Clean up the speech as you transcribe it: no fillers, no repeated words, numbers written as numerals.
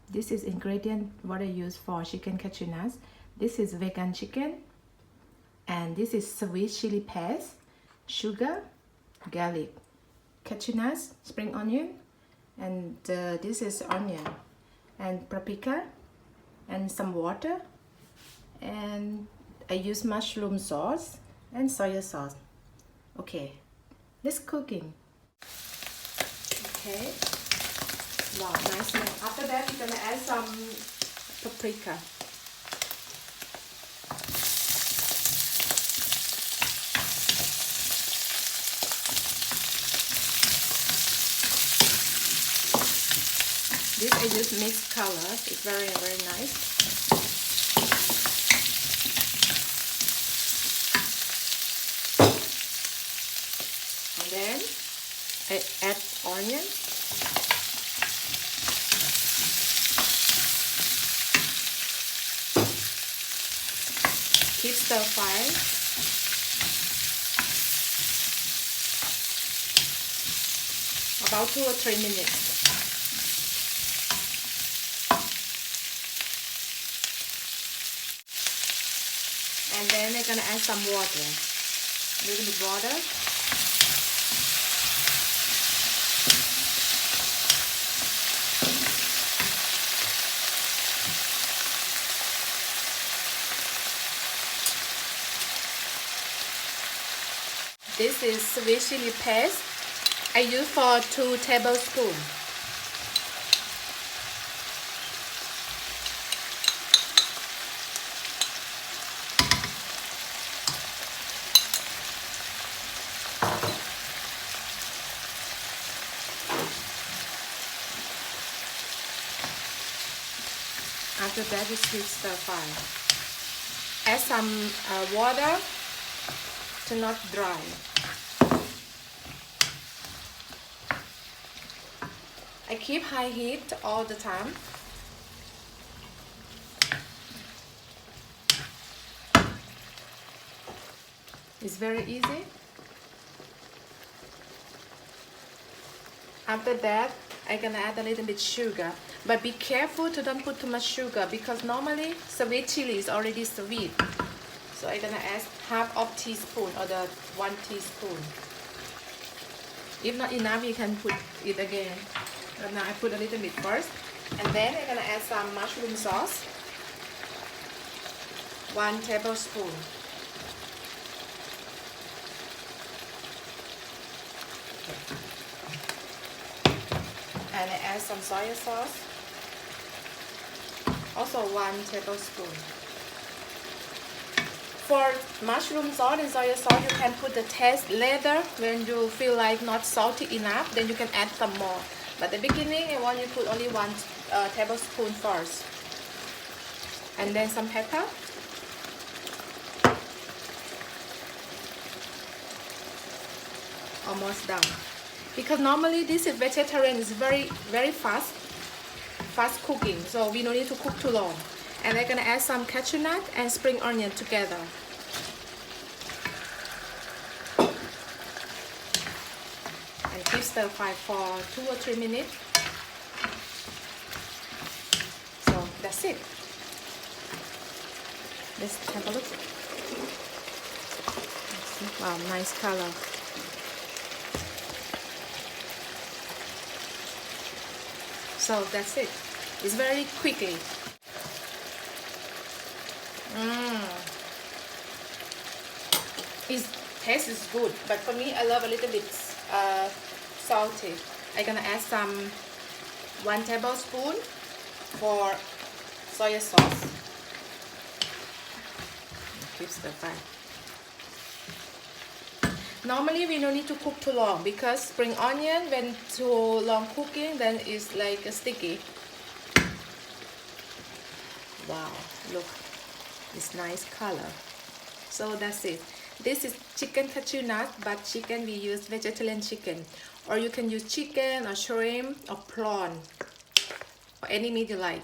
This is ingredient what I use for chicken cashew nuts. This is vegan chicken, and this is sweet chili paste, sugar, garlic, cashew nuts, spring onion, and this is onion and paprika and some water, and I use mushroom sauce and soy sauce. Okay, let's cooking. Okay, wow, nice smell. After that, we're gonna add some paprika. This I use mixed colors. It's very nice. And then I add onion. Keep stir frying. About 2 or 3 minutes. And then we're gonna add some water. A little bit water. This is sweet chili paste. I use for 2 tablespoons. After that, you keep stir fry. Add some water to not dry. I keep high heat all the time. It's very easy. After that, I'm gonna add a little bit sugar, but be careful to don't put too much sugar because normally sweet chili is already sweet. So I'm gonna add half of teaspoon or the 1 teaspoon. If not enough, you can put it again. But now I put a little bit first, and then I'm gonna add some mushroom sauce, 1 tablespoon. And I add some soy sauce, also 1 tablespoon. For mushroom sauce and soy sauce, you can put the taste later when you feel like not salty enough, then you can add some more. But at the beginning, I want you to put only 1 tablespoon first. And then some pepper. Almost done. Because normally this is vegetarian, is very fast cooking, so we don't need to cook too long. And I'm gonna add some cashew nut and spring onion together. And keep stir fry for 2 or 3 minutes. So that's it. Let's have a look. Wow, nice color. So that's it. It's very quickly. Its taste is good, but for me, I love a little bit salty. I'm gonna add some 1 tablespoon for soy sauce. Keep stir fry. Normally we don't need to cook too long because spring onion, when too long cooking, then it's like sticky. Wow, look, it's nice color. So that's it. This is chicken cashew nut, but chicken we use vegetarian chicken, or you can use chicken or shrimp or prawn or any meat you like.